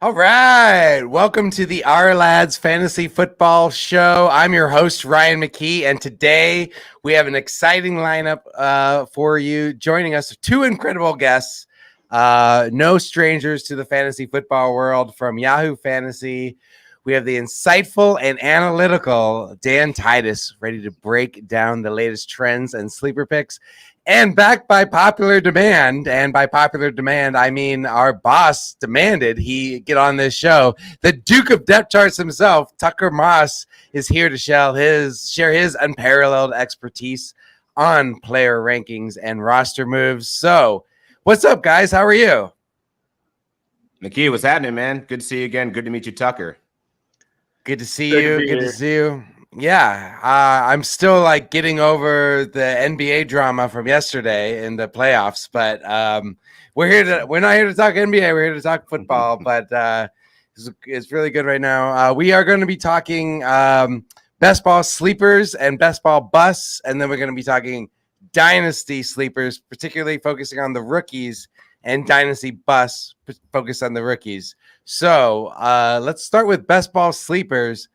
All right, welcome to the Ourlads Fantasy Football Show. I'm your host, Ryan McKee, and today we have an exciting lineup for you. Joining us, two incredible guests, no strangers to the fantasy football world from Yahoo Fantasy. We have the insightful and analytical Dan Titus, ready to break down the latest trends and sleeper picks. And back by popular demand, and by popular demand, I mean our boss demanded he get on this show. The Duke of Depth Charts himself, Tucker Moss, is here to share his unparalleled expertise on player rankings and roster moves. So, what's up, guys? How are you? McKee, what's happening, man? Good to see you again. Good to meet you, Tucker. Good to see you. Good to see you. Yeah, I'm still like getting over the NBA drama from yesterday in the playoffs, but we're not here to talk NBA. We're here to talk football, but it's really good right now. We are going to be talking best ball sleepers and best ball busts, and then we're going to be talking dynasty sleepers, particularly focusing on the rookies, and dynasty busts, focused on the rookies. So let's start with best ball sleepers.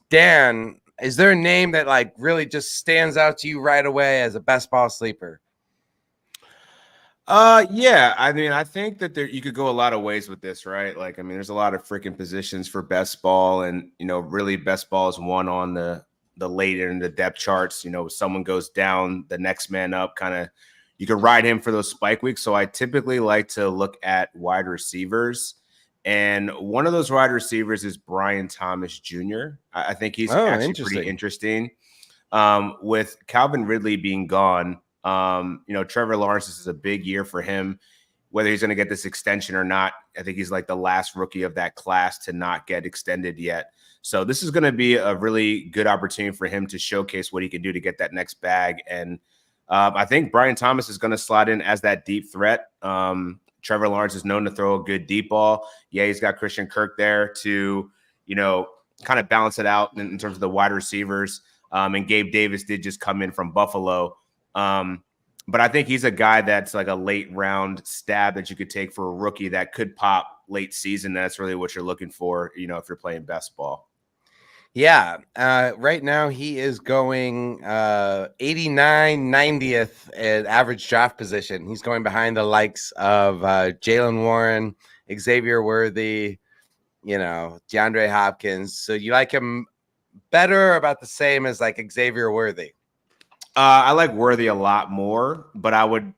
Dan, is there a name that like really just stands out to you right away as a best ball sleeper? Yeah. I mean, I think that you could go a lot of ways with this, right? Like, I mean, there's a lot of freaking positions for best ball, and really best ball is one on the later in the depth charts. Someone goes down, the next man up, kind of you can ride him for those spike weeks. So I typically like to look at wide receivers. And one of those wide receivers is Brian Thomas Jr. I think he's actually pretty interesting. With Calvin Ridley being gone, Trevor Lawrence, this is a big year for him. Whether he's going to get this extension or not, I think he's like the last rookie of that class to not get extended yet. So this is going to be a really good opportunity for him to showcase what he can do to get that next bag. And I think Brian Thomas is going to slot in as that deep threat. Trevor Lawrence is known to throw a good deep ball. Yeah, he's got Christian Kirk there to, kind of balance it out in terms of the wide receivers. And Gabe Davis did just come in from Buffalo. But I think he's a guy that's like a late round stab that you could take for a rookie that could pop late season. That's really what you're looking for, if you're playing best ball. Yeah, right now he is going 89, 90th at average draft position. He's going behind the likes of Jalen Warren, Xavier Worthy, DeAndre Hopkins. So you like him better or about the same as like Xavier Worthy? I like Worthy a lot more, but I would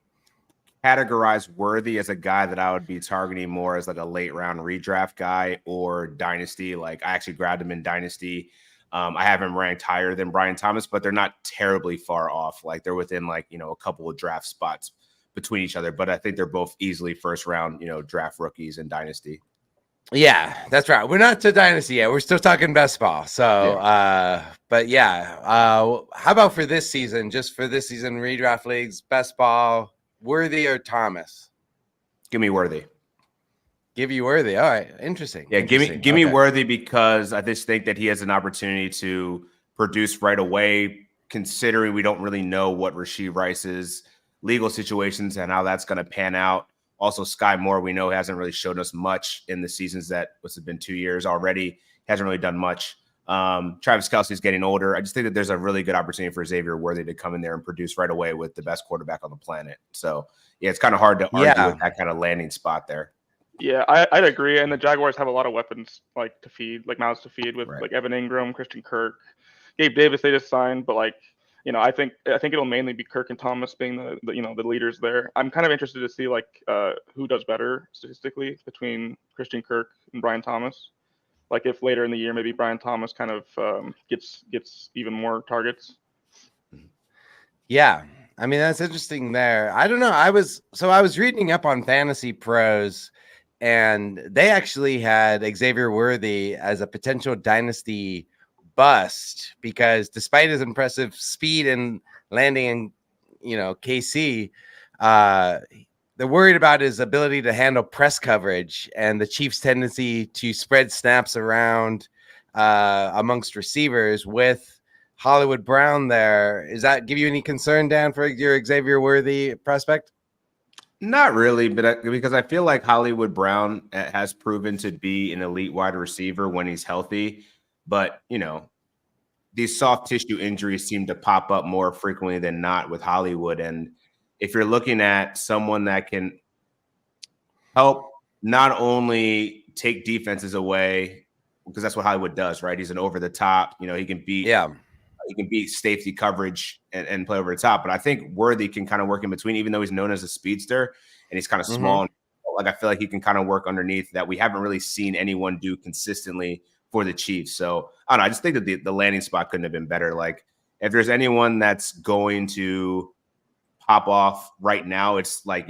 categorize Worthy as a guy that I would be targeting more as like a late round redraft guy or dynasty. Like I actually grabbed him in dynasty. I have him ranked higher than Brian Thomas, but they're not terribly far off. Like they're within like, a couple of draft spots between each other, but I think they're both easily first round, draft rookies in dynasty. Yeah, that's right. We're not to dynasty yet. We're still talking best ball. So, but yeah, how about for this season, just for this season, redraft leagues, best ball, Worthy or Thomas? Give me Worthy. Give you Worthy. All right. Interesting. Yeah, give me Worthy because I just think that he has an opportunity to produce right away, considering we don't really know what Rashee Rice's legal situations and how that's going to pan out. Also, Sky Moore, we know, hasn't really showed us much in the seasons that what's it been 2 years already. Hasn't really done much. Travis Kelce's getting older. I just think that there's a really good opportunity for Xavier Worthy to come in there and produce right away with the best quarterback on the planet. So, yeah, it's kind of hard to argue with that kind of landing spot there. Yeah, I'd agree. And the Jaguars have a lot of weapons like to feed, like mouths to feed with like Evan Ingram, Christian Kirk, Gabe Davis. They just signed, but like I think it'll mainly be Kirk and Thomas being the leaders there. I'm kind of interested to see like who does better statistically between Christian Kirk and Brian Thomas. Like if later in the year maybe Brian Thomas kind of gets even more targets. Yeah, I mean that's interesting there. I don't know. I was reading up on Fantasy Pros, and they actually had Xavier Worthy as a potential dynasty bust, because despite his impressive speed and landing in, KC, they're worried about his ability to handle press coverage and the Chiefs' tendency to spread snaps around amongst receivers with Hollywood Brown there. Does that give you any concern, Dan, for your Xavier Worthy prospect? Not really, but because I feel like Hollywood Brown has proven to be an elite wide receiver when he's healthy. But, these soft tissue injuries seem to pop up more frequently than not with Hollywood. And if you're looking at someone that can help not only take defenses away, because that's what Hollywood does, right? He's an over the top, he can beat safety coverage and play over the top. But I think Worthy can kind of work in between, even though he's known as a speedster and he's kind of small. Like, I feel like he can kind of work underneath that we haven't really seen anyone do consistently for the Chiefs. So I don't know. I just think that the landing spot couldn't have been better. Like, if there's anyone that's going to pop off right now, it's like,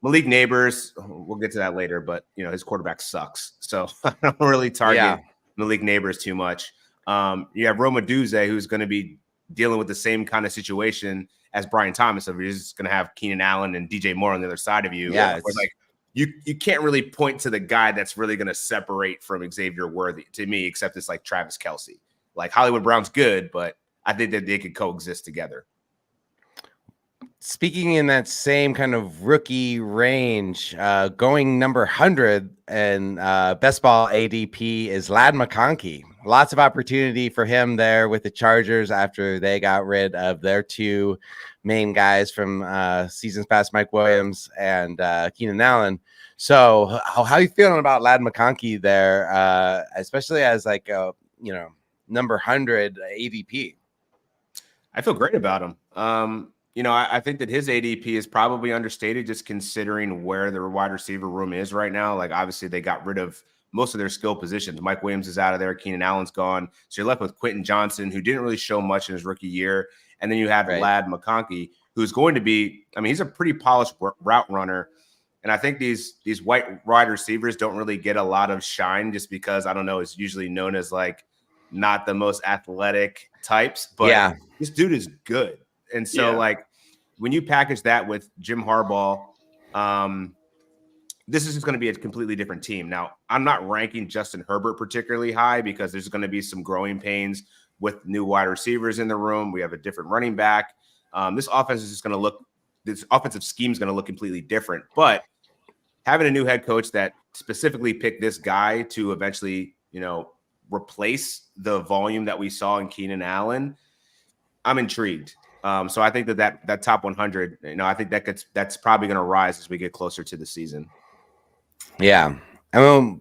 Malik Neighbors. We'll get to that later, but his quarterback sucks. So I don't really target Malik Neighbors too much. You have Roma Duze, who's going to be dealing with the same kind of situation as Brian Thomas. So you're just going to have Keenan Allen and DJ Moore on the other side of you. Yeah, it's like you can't really point to the guy that's really going to separate from Xavier Worthy to me, except it's like Travis Kelce. Like, Hollywood Brown's good, but I think that they could coexist together. Speaking in that same kind of rookie range, going number 100 and best ball ADP is Ladd McConkey. Lots of opportunity for him there with the Chargers after they got rid of their two main guys from seasons past, Mike Williams and Keenan Allen. So how are you feeling about Ladd McConkey there, especially as like a, number 100 ADP? I feel great about him. I think that his ADP is probably understated, just considering where the wide receiver room is right now. Like, obviously they got rid of most of their skill positions. Mike Williams is out of there. Keenan Allen's gone. So you're left with Quentin Johnson, who didn't really show much in his rookie year. And then you have Ladd McConkey, who's going to be, he's a pretty polished route runner. And I think these white wide receivers don't really get a lot of shine just because, I don't know, it's usually known as like not the most athletic types, but this dude is good. And so like, when you package that with Jim Harbaugh, this is just going to be a completely different team. Now, I'm not ranking Justin Herbert particularly high because there's going to be some growing pains with new wide receivers in the room. We have a different running back. This offense is just going to look, this offensive scheme is going to look completely different. But having a new head coach that specifically picked this guy to eventually, replace the volume that we saw in Keenan Allen, I'm intrigued. So I think that top 100, I think that's probably going to rise as we get closer to the season. Yeah.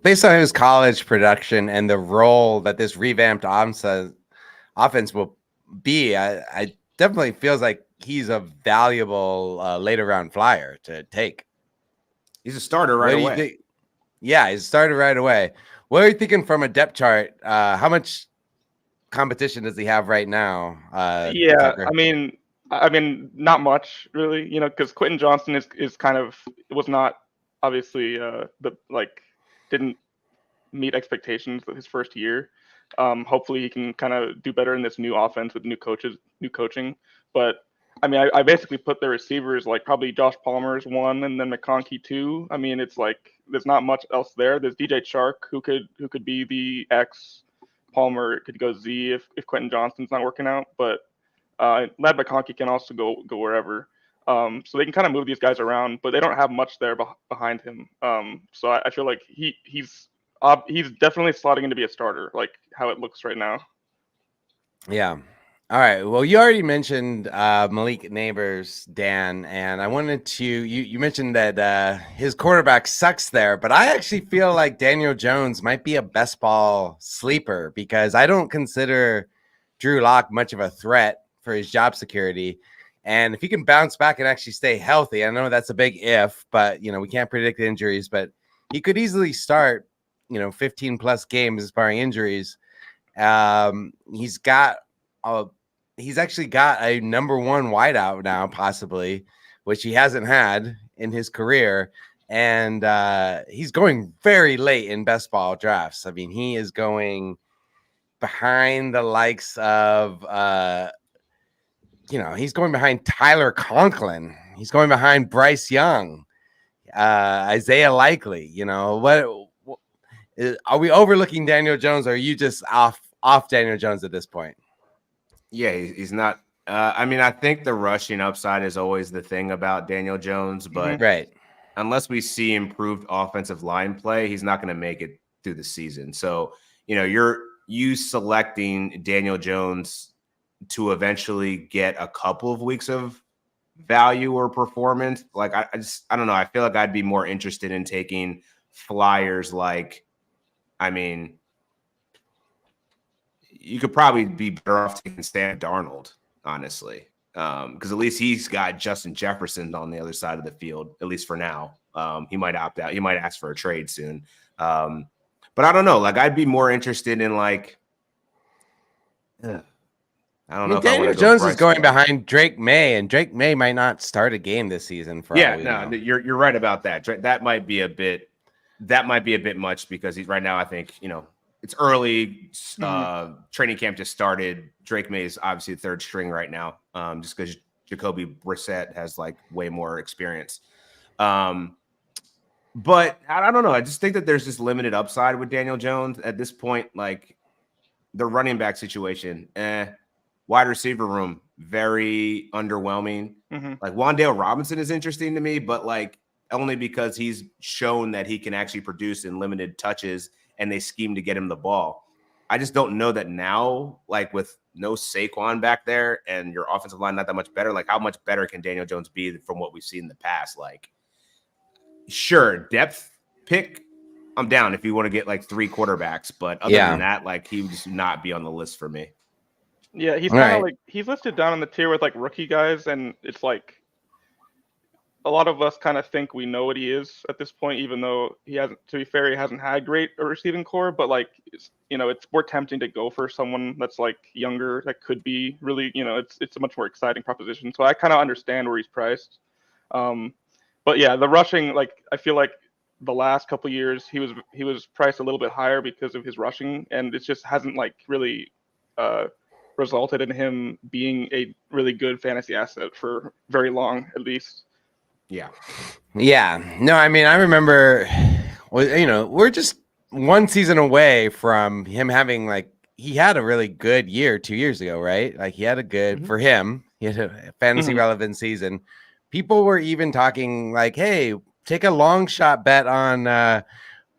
Based on his college production and the role that this revamped offense will be, I definitely feels like he's a valuable later round flyer to take. He's a starter right away. Yeah, he's a starter right away. What are you thinking from a depth chart? How much competition does he have right now? Tucker? I mean, not much really, because Quentin Johnson is kind of, it was not obviously didn't meet expectations his first year. Hopefully he can kind of do better in this new offense with new coaching. But I basically put the receivers like probably Josh Palmer's 1 and then McConkey 2. It's like there's not much else there. There's DJ Chark who could be the X. Palmer could go Z if Quentin Johnston's not working out, but Ladd McConkey can also go wherever. So they can kind of move these guys around, but they don't have much there behind him. So I feel like he's definitely slotting in to be a starter, like how it looks right now. Yeah. All right. Well, you already mentioned Malik Neighbors, Dan, and I wanted to. You mentioned that his quarterback sucks there, but I actually feel like Daniel Jones might be a best ball sleeper because I don't consider Drew Lock much of a threat for his job security. And if he can bounce back and actually stay healthy, I know that's a big if, but we can't predict injuries. But he could easily start, 15 plus games barring injuries. He's actually got a number 1 wideout now, possibly, which he hasn't had in his career. And he's going very late in best ball drafts. He is going behind the likes of, he's going behind Tyler Conklin. He's going behind Bryce Young, Isaiah Likely. What are we overlooking Daniel Jones, or are you just off Daniel Jones at this point? Yeah, he's not. I think the rushing upside is always the thing about Daniel Jones, but right. Unless we see improved offensive line play, he's not going to make it through the season. So, you selecting Daniel Jones to eventually get a couple of weeks of value or performance. Like, I don't know. I feel like I'd be more interested in taking flyers. You could probably be better off taking Sam Darnold, honestly. Because at least he's got Justin Jefferson on the other side of the field, at least for now. He might opt out. He might ask for a trade soon. But I don't know. Like, I'd be more interested in I don't know. If Daniel Jones is going behind Drake May, and Drake May might not start a game this season. You're right about that. That might be a bit much because he's right now. I think it's early. Training camp just started. Drake May is obviously the third string right now, just because Jacoby Brissett has way more experience. But I don't know. I just think that there's this limited upside with Daniel Jones at this point. The running back situation, wide receiver room, very underwhelming. Wan'Dale Robinson is interesting to me, but only because he's shown that he can actually produce in limited touches and they scheme to get him the ball. I just don't know that now, with no Saquon back there and your offensive line not that much better, how much better can Daniel Jones be from what we've seen in the past? Sure, depth pick, I'm down if you want to get 3 quarterbacks, but other than that, he would just not be on the list for me. Yeah, he's kind of he's listed down on the tier with rookie guys, and it's a lot of us kind of think we know what he is at this point, even though he hasn't. To be fair, he hasn't had great receiving core, but it's more tempting to go for someone that's younger that could be really, it's a much more exciting proposition. So I kind of understand where he's priced. But yeah, the rushing, I feel like the last couple years he was priced a little bit higher because of his rushing, and it just hasn't really resulted in him being a really good fantasy asset for very long, at least. Yeah. No, I remember, we're just one season away from him having he had a really good year 2 years ago, right? He had a good for him. He had a fantasy relevant season. People were even talking hey, take a long shot bet on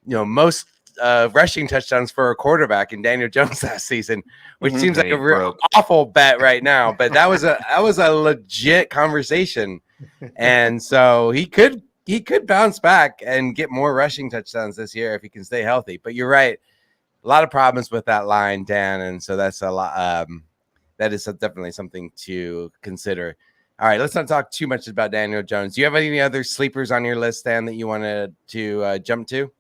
most rushing touchdowns for a quarterback in Daniel Jones last season, which seems like a real awful bet right now. But that was a legit conversation. And so he could bounce back and get more rushing touchdowns this year if he can stay healthy. But you're right, a lot of problems with that line, Dan, and so that's a lot. That is definitely something to consider. All right, let's not talk too much about Daniel Jones. Do you have any other sleepers on your list, Dan, that you wanted to jump to?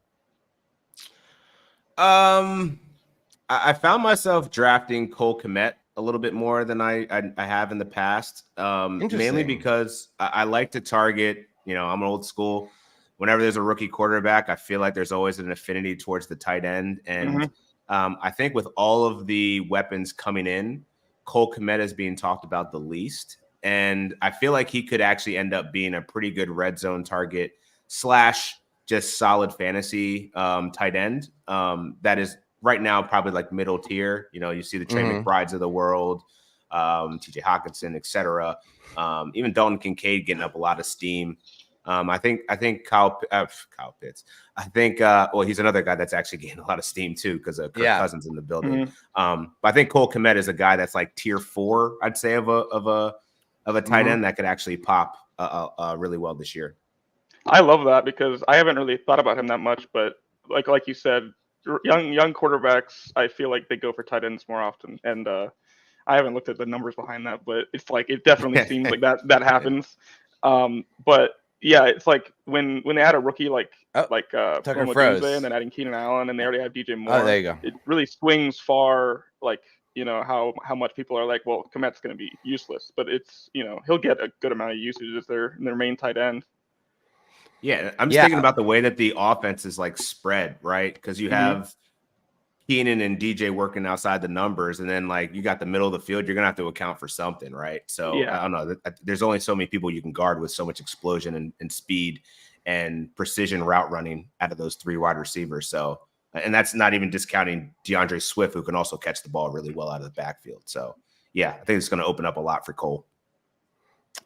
I found myself drafting Cole Kmet a little bit more than I have in the past, mainly because I like to target, I'm old school. Whenever there's a rookie quarterback, I feel like there's always an affinity towards the tight end. And I think with all of the weapons coming in, Cole Kmet is being talked about the least. And I feel like he could actually end up being a pretty good red zone target / just solid fantasy tight end. That is right now probably middle tier. You see the Trey McBrides of the world, TJ Hawkinson, etc. Even Dalton Kincaid getting up a lot of steam. I think Kyle Pitts. I think he's another guy that's actually getting a lot of steam too because of Kirk Cousins in the building. But I think Cole Kmet is a guy that's tier 4, I'd say, of a tight end that could actually pop really well this year. I love that because I haven't really thought about him that much, but like you said, young quarterbacks, I feel like they go for tight ends more often, and I haven't looked at the numbers behind that, but it's it definitely seems like that happens. But yeah, it's when they add a rookie Tucker Froze, and then adding Keenan Allen, and they already have DJ Moore. Oh, there you go. It really swings far, how much people are well, Komet's going to be useless, but it's he'll get a good amount of usage as their main tight end. Yeah, I'm just thinking about the way that the offense is spread, right? Because you have Keenan and DJ working outside the numbers, and then like you got the middle of the field, you're gonna have to account for something, right? So I don't know. There's only so many people you can guard with so much explosion and speed and precision route running out of those 3 wide receivers. So, and that's not even discounting DeAndre Swift, who can also catch the ball really well out of the backfield. So yeah, I think it's going to open up a lot for Cole.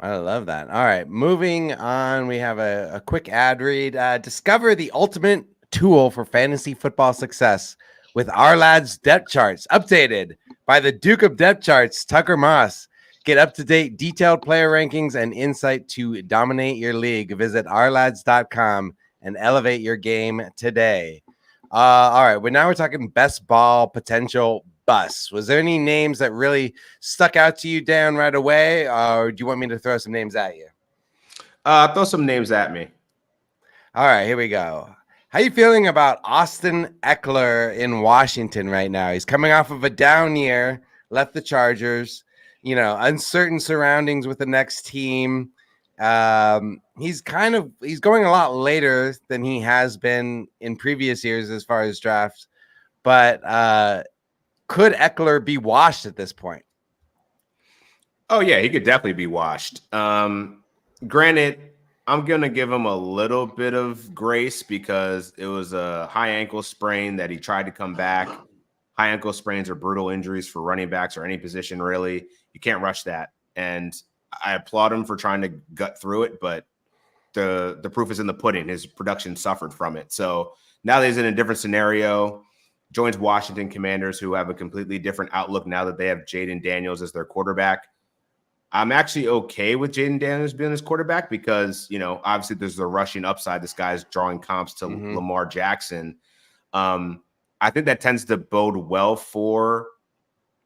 I love that. All right, moving on. We have a quick ad read. Discover the ultimate tool for fantasy football success with Ourlads depth charts, updated by the Duke of depth charts, Tucker Moss. Get up-to-date detailed player rankings and insight to dominate your league. Visit ourlads.com and elevate your game today. All right, now we're talking best ball potential busts. Was there any names that really stuck out to you, Dan, right away? Or do you want me to throw some names at you? Throw some names at me. All right, here we go. How you feeling about Austin Eckler in Washington right now? He's coming off of a down year, left the Chargers, uncertain surroundings with the next team. He's going a lot later than he has been in previous years as far as drafts, but could Eckler be washed at this point? Oh yeah, he could definitely be washed. Granted, I'm going to give him a little bit of grace because it was a high ankle sprain that he tried to come back. High ankle sprains are brutal injuries for running backs or any position, really. You can't rush that. And I applaud him for trying to gut through it, but the proof is in the pudding. His production suffered from it. So now that he's in a different scenario, joins Washington Commanders, who have a completely different outlook now that they have Jaden Daniels as their quarterback. I'm actually okay with Jaden Daniels being his quarterback because, obviously there's the rushing upside. This guy's drawing comps to Lamar Jackson. I think that tends to bode well for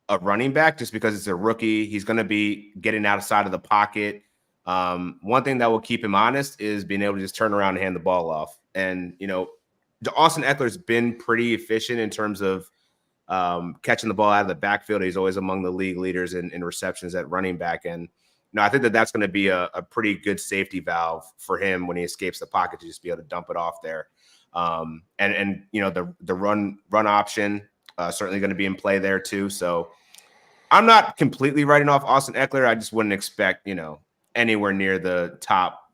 a running back just because it's a rookie. He's going to be getting outside of the pocket. One thing that will keep him honest is being able to just turn around and hand the ball off. And, Austin Eckler's been pretty efficient in terms of catching the ball out of the backfield. He's always among the league leaders in receptions at running back. And, I think that's going to be a pretty good safety valve for him when he escapes the pocket to just be able to dump it off there. The run option certainly going to be in play there too. So I'm not completely writing off Austin Eckler. I just wouldn't expect, anywhere near the top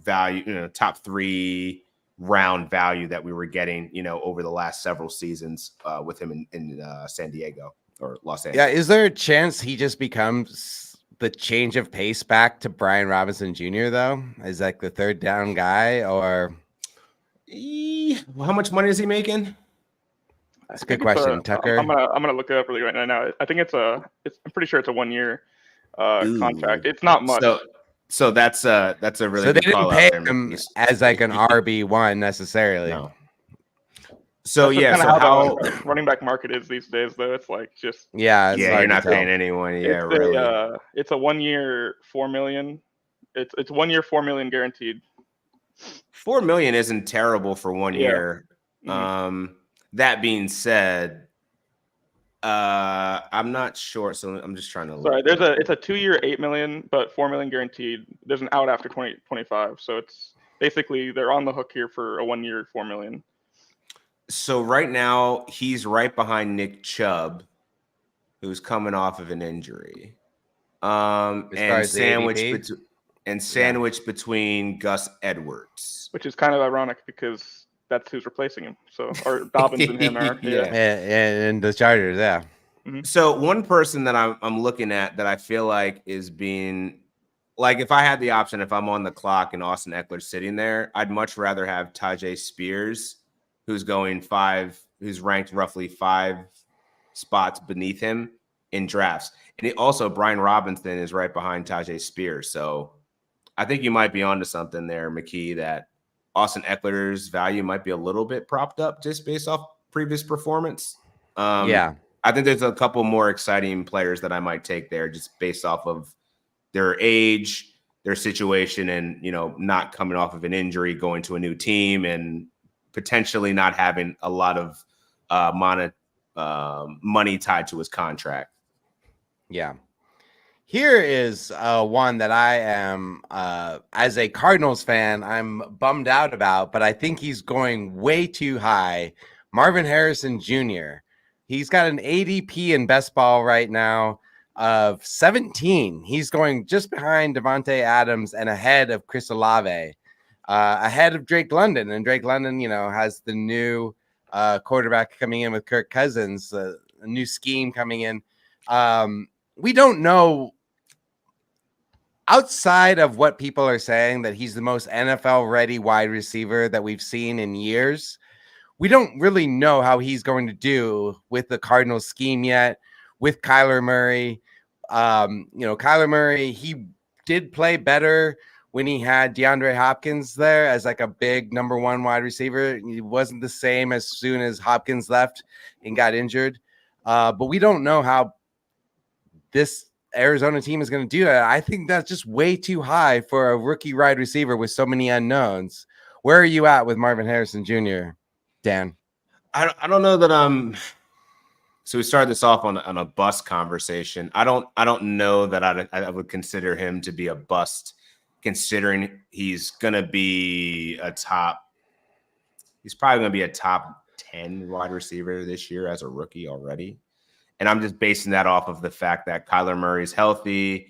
value, top 3 round value that we were getting, over the last several seasons with him in San Diego or Los Angeles. Yeah. Is there a chance he just becomes the change of pace back to Brian Robinson Jr. though? Is like the third down guy or? How much money is he making? That's a good question, Tucker. I'm gonna look it up really right now. I think I'm pretty sure it's a 1-year contract. It's not much. So that's a really so they good call didn't pay out there, him as like an RB1 necessarily. No. So that's how the running back market is these days, though. It's like just you're not paying anyone. Yeah, really. It's a 1-year $4 million. It's 1 year $4 million guaranteed. $4 million isn't terrible for 1 year. Mm-hmm. That being said, I'm not sure. So I'm just trying to look. Sorry, it's a 2-year $8 million, but $4 million guaranteed. There's an out after 2025. So it's basically they're on the hook here for a 1 year $4 million. So right now he's right behind Nick Chubb, who's coming off of an injury. And sandwiched between Gus Edwards, which is kind of ironic because that's who's replacing him. So, or Dobbins and him are, and the Chargers, yeah. Mm-hmm. So one person that I'm looking at that I feel like is being like, if I had the option, if I'm on the clock and Austin Eckler's sitting there, I'd much rather have Tajay Spears, who's ranked roughly 5 spots beneath him in drafts. And also Brian Robinson is right behind Tajay Spears. So I think you might be onto something there, McKee, that Austin Eckler's value might be a little bit propped up just based off previous performance. I think there's a couple more exciting players that I might take there just based off of their age, their situation, and, not coming off of an injury, going to a new team, and potentially not having a lot of money tied to his contract. Yeah. Here is one that I am, as a Cardinals fan, I'm bummed out about, but I think he's going way too high. Marvin Harrison Jr. He's got an ADP in best ball right now of 17. He's going just behind Devontae Adams and ahead of Chris Olave, ahead of Drake London. And Drake London, has the new quarterback coming in with Kirk Cousins, a new scheme coming in. We don't know, outside of what people are saying, that he's the most NFL ready wide receiver that we've seen in years. We don't really know how he's going to do with the Cardinals scheme yet, with Kyler Murray. Kyler Murray, he did play better when he had DeAndre Hopkins there as like a big number one wide receiver. He wasn't the same as soon as Hopkins left and got injured. But we don't know how this Arizona team is going to do that. I think that's just way too high for a rookie wide receiver with so many unknowns. Where are you at with Marvin Harrison Jr., Dan? I don't know that so we started this off on a bust conversation. I don't know that I would consider him to be a bust, considering he's probably going to be a top 10 wide receiver this year as a rookie already. And I'm just basing that off of the fact that Kyler Murray's healthy.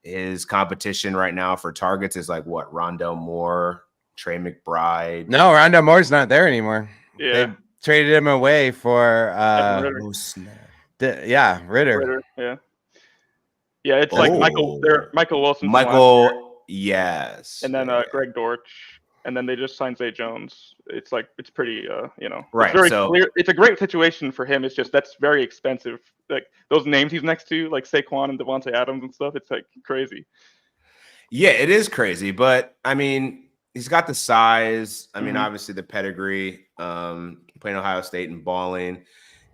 His competition right now for targets is like what? Rondell Moore, Trey McBride. No, Rondell Moore's not there anymore. Yeah. They traded him away for Ritter. Ritter. Yeah. Yeah, it's like Michael Wilson. Yes. And then Greg Dortch. And then they just signed Zay Jones. It's pretty, right. It's very clear. It's a great situation for him. It's just that's very expensive. Like those names he's next to, like Saquon and Devontae Adams and stuff. It's like crazy. Yeah, it is crazy. But I mean, he's got the size. I mean, obviously the pedigree, playing Ohio State and balling.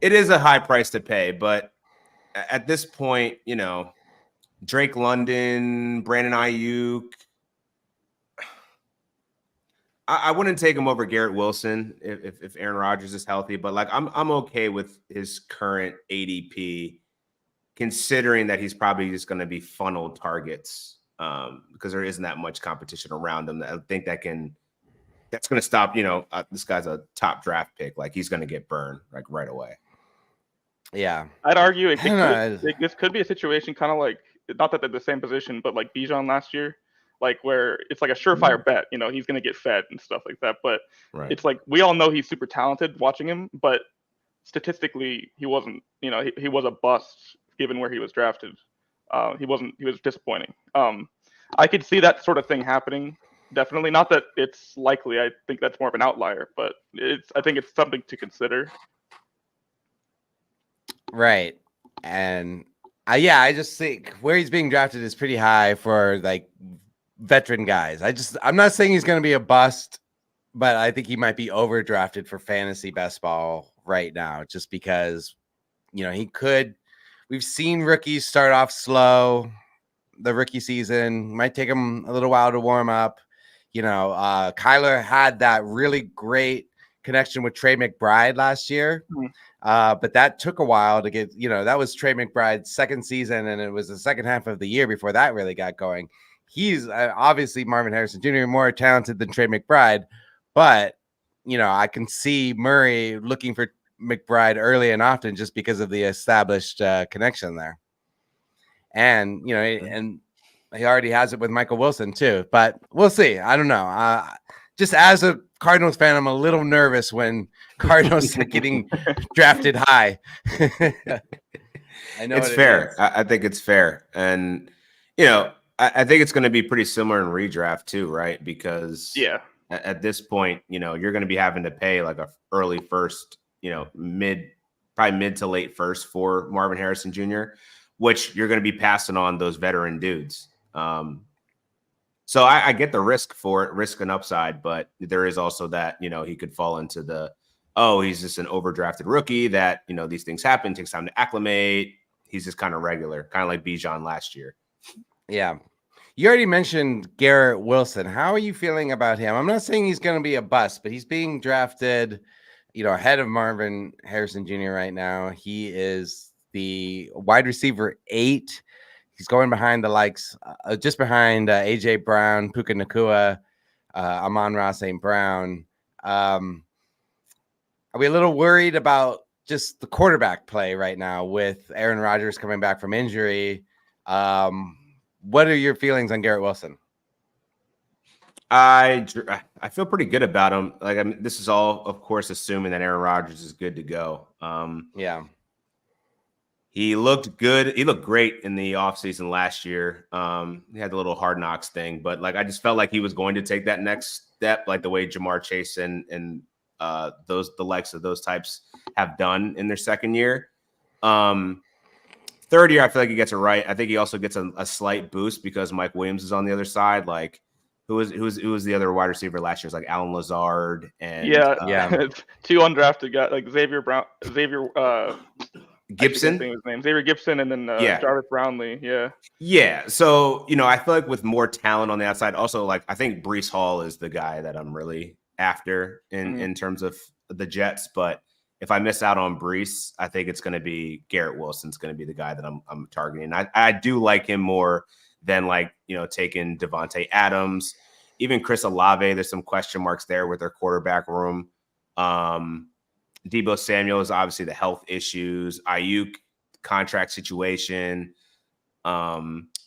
It is a high price to pay. But at this point, Drake London, Brandon Ayuk. I wouldn't take him over Garrett Wilson if Aaron Rodgers is healthy, but like I'm okay with his current ADP, considering that he's probably just going to be funneled targets because there isn't that much competition around him. I think that's going to stop. This guy's a top draft pick, like he's going to get burned like right away. Yeah, I'd argue this could be a situation kind of like, not that they're the same position, but like Bijan last year. Like where it's like a surefire bet, he's going to get fed and stuff like that. But It's like, we all know he's super talented watching him, but statistically he wasn't, he was a bust given where he was drafted. He was disappointing. I could see that sort of thing happening. Definitely not that it's likely. I think that's more of an outlier, but I think it's something to consider. Right. And I just think where he's being drafted is pretty high for like veteran guys. I'm not saying he's going to be a bust, but I think he might be overdrafted for fantasy best ball right now, just because, we've seen rookies start off slow. The rookie season might take him a little while to warm up. Kyler had that really great connection with Trey McBride last year. But that took a while to get, that was Trey McBride's second season, and it was the second half of the year before that really got going. He's obviously Marvin Harrison Jr. more talented than Trey McBride, but I can see Murray looking for McBride early and often just because of the established connection there. And and he already has it with Michael Wilson too. But we'll see. I don't know. Just as a Cardinals fan, I'm a little nervous when Cardinals are getting drafted high. I know it's fair. I think it's fair, and I think it's going to be pretty similar in redraft too, right? Because at this point, you're going to be having to pay like a early first, probably mid to late first for Marvin Harrison Jr., which you're going to be passing on those veteran dudes. So I get the risk and upside, but there is also that, he could fall into he's just an overdrafted rookie that, these things happen, takes time to acclimate. He's just kind of regular, kind of like Bijan last year. Yeah. You already mentioned Garrett Wilson. How are you feeling about him? I'm not saying he's going to be a bust, but he's being drafted, ahead of Marvin Harrison Jr. right now. He is the wide receiver 8. He's going behind the likes, just behind A.J. Brown, Puka Nacua, Amon-Ra St. Brown. I'm Are we a little worried about just the quarterback play right now with Aaron Rodgers coming back from injury? What are your feelings on Garrett Wilson? I feel pretty good about him. Like, I mean, this is all, of course, assuming that Aaron Rodgers is good to go. Yeah. He looked good. He looked great in the offseason last year. He had the little Hard Knocks thing, but like I just felt like he was going to take that next step, like the way Jamar Chase and the likes of those types have done in their second year. Third year, I feel like he gets it right. I think he also gets a slight boost because Mike Williams is on the other side. Like, who was the other wide receiver last year? It was like Alan Lazard and two undrafted guys like Xavier Gibson. His name Xavier Gibson, and then Jarvis Brownlee. Yeah. So I feel like with more talent on the outside, also like I think Breece Hall is the guy that I'm really after in terms of the Jets. But if I miss out on Breece, I think it's going to be Garrett Wilson's going to be the guy that I'm targeting. I do like him more than like taking Devontae Adams, even Chris Olave. There's some question marks there with their quarterback room. Deebo Samuel is obviously the health issues. Ayuk contract situation.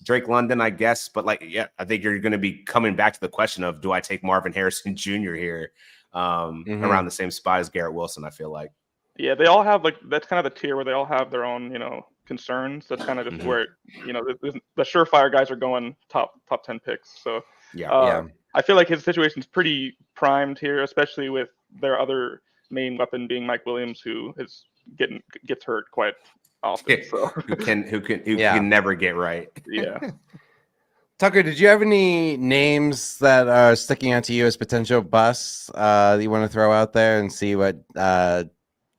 Drake London, I guess, but I think you're going to be coming back to the question of do I take Marvin Harrison Jr. here around the same spot as Garrett Wilson? I feel like. Yeah, they all have that's kind of the tier where they all have their own concerns. That's kind of just where the surefire guys are going top 10 picks. So I feel like his situation's pretty primed here, especially with their other main weapon being Mike Williams, who gets hurt quite often. So who can never get right. Yeah. Tucker, did you have any names that are sticking out to you as potential busts that you want to throw out there and see what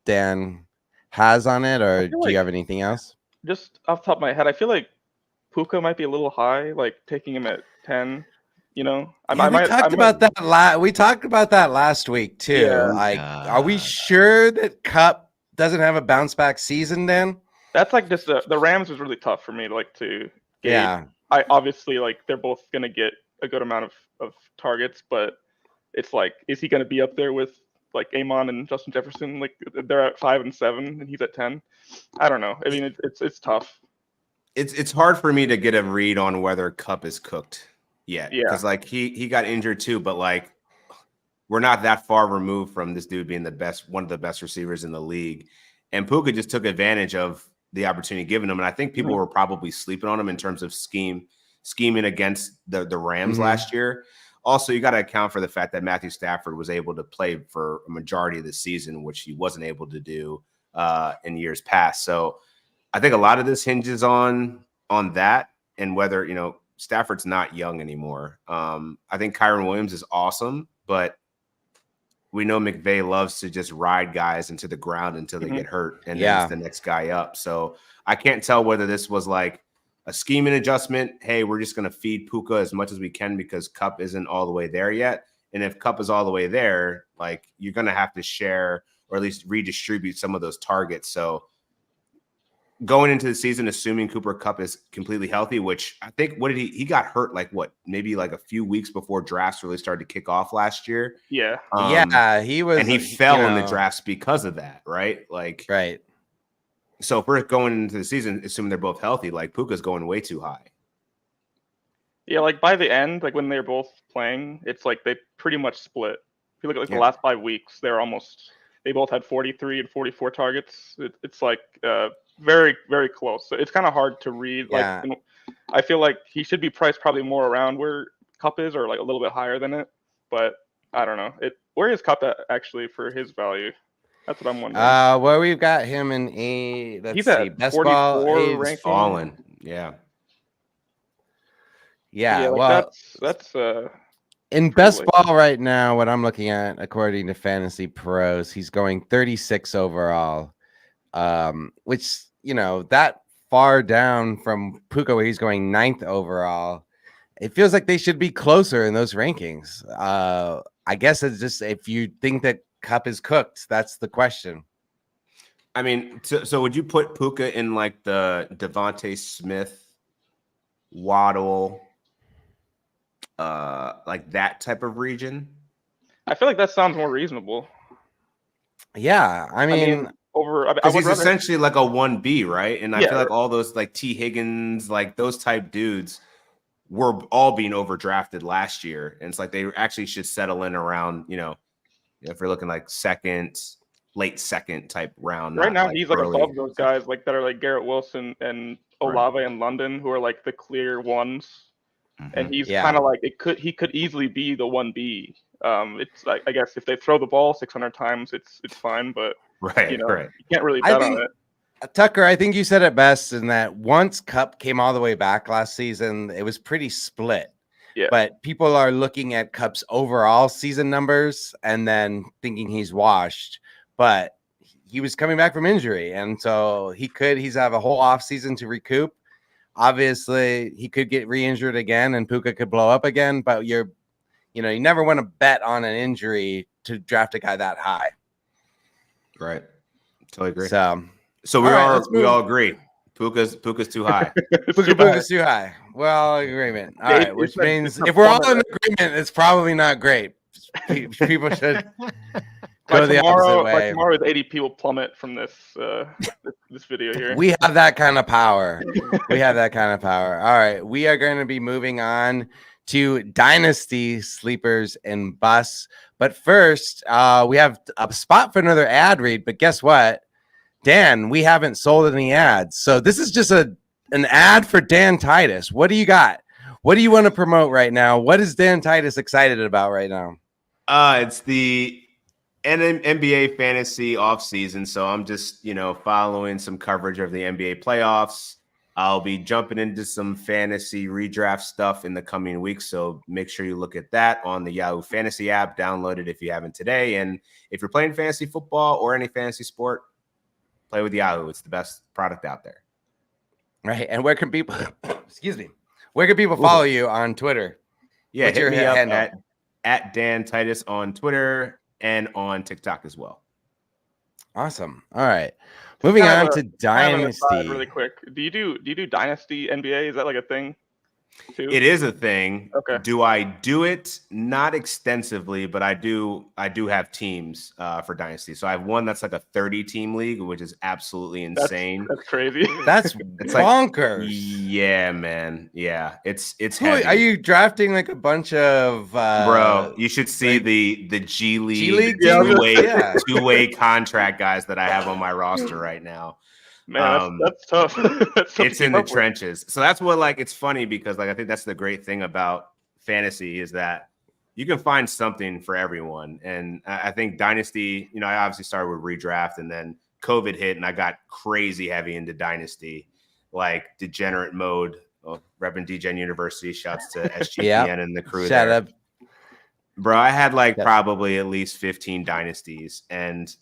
Dan has on it, or do you have anything else? Just off the top of my head, I feel like Puka might be a little high, like taking him at 10. We talked about that last week too. Yeah. Are we sure that Cup doesn't have a bounce back season, Dan? That's like just the Rams was really tough for me to gauge. Yeah. I obviously they're both gonna get a good amount of targets, but it's like, is he gonna be up there with like Amon and Justin Jefferson? Like they're at 5 and 7 and he's at 10. I don't know. I mean, it's tough. It's hard for me to get a read on whether Cup is cooked yet. Yeah. Because he got injured too, but we're not that far removed from this dude being one of the best receivers in the league. And Puka just took advantage of the opportunity given him. And I think people were probably sleeping on him in terms of scheming against the Rams last year. Also, you got to account for the fact that Matthew Stafford was able to play for a majority of the season, which he wasn't able to do in years past. So I think a lot of this hinges on that and whether, Stafford's not young anymore. I think Kyron Williams is awesome, but we know McVay loves to just ride guys into the ground until they get hurt and then it's the next guy up. So I can't tell whether this was like a scheming adjustment. Hey, we're just going to feed Puka as much as we can because Cup isn't all the way there yet. And if Cup is all the way there, you're going to have to share or at least redistribute some of those targets. So going into the season, assuming Cooper Kupp is completely healthy, which I think, he got hurt maybe a few weeks before drafts really started to kick off last year. Yeah. He was. And he fell in the drafts because of that, right? Right. So if we're going into the season, assuming they're both healthy, Puka's going way too high. Yeah, by the end, when they're both playing, it's they pretty much split. If you look at the last 5 weeks, they both had 43 and 44 targets. It's very, very close. So it's kind of hard to read. I feel like he should be priced probably more around where Cup is or a little bit higher than it. But I don't know. Where is Cup at actually for his value? That's what I'm wondering. Well, we've got him in he's at best ball ranking. Fallen. Yeah. Yeah. Well, that's in best ball right now, what I'm looking at, according to Fantasy Pros, he's going 36 overall, which, that far down from Puka, where he's going 9th overall. It feels like they should be closer in those rankings. I guess it's just if you think that Cup is cooked, that's the question. I mean, so would you put Puka in the Devontae Smith, Waddle, that type of region? I feel like that sounds more reasonable. Yeah, I mean because he's essentially like a 1B, right? And I feel like all those like T. Higgins, like those type dudes were all being overdrafted last year. And it's like they actually should settle in around, if we're looking like late second type round. Right now, like he's early. like above those guys like that are like Garrett Wilson and Olave and London, who are like the clear ones. And he's kind of like he could easily be the 1B. It's like, I guess if they throw the ball 600 times, it's fine, but you can't really bet on it. Tucker, I think you said it best in that once Kupp came all the way back last season, it was pretty split. Yeah. But people are looking at Kupp's overall season numbers and then thinking he's washed. But he was coming back from injury, and so he's have a whole off season to recoup. Obviously, he could get re-injured again, and Puka could blow up again. But you never want to bet on an injury to draft a guy that high. Right. Totally agree. So we all agree. Puka's too high. Puka's too high. Well, agreement. All right, which means if we're all in agreement, it's probably not great. People should go the opposite way. Like tomorrow, the ADP will plummet from this this video here. We have that kind of power. All right, we are going to be moving on to dynasty sleepers and busts. But first, we have a spot for another ad read. But guess what, Dan? We haven't sold any ads, so this is just an ad for Dan Titus. What do you got? What do you want to promote right now? What is Dan Titus excited about right now? It's the NBA fantasy offseason, so I'm just following some coverage of the NBA playoffs. I'll be jumping into some fantasy redraft stuff in the coming weeks, so make sure you look at that on the Yahoo Fantasy app. Download it if you haven't today, and if you're playing fantasy football or any fantasy sport, play with Yahoo. It's the best product out there. Right, and where can people where can people follow you on Twitter? Yeah, hit me up at Dan Titus on Twitter and on TikTok as well. Awesome. All right. Moving on to Dynasty. Really quick. Do you do Dynasty NBA? Is that like a thing too? It is a thing. Okay. Do I do it? Not extensively, but I do have teams for Dynasty. So I have one that's like a 30-team league, which is absolutely insane. That's crazy. It's bonkers. Yeah, man. Yeah. It's heavy. Are you drafting like a bunch of bro, you should see the G League two-way contract guys that I have on my roster right now. Man, that's tough. It's in the trenches. So that's what it's funny because I think that's the great thing about fantasy is that you can find something for everyone. And I think Dynasty, I obviously started with redraft and then COVID hit and I got crazy heavy into Dynasty, like degenerate mode. Repping DGen University, shouts to SGPN and the crew. Shout out. Bro, I had probably at least 15 dynasties and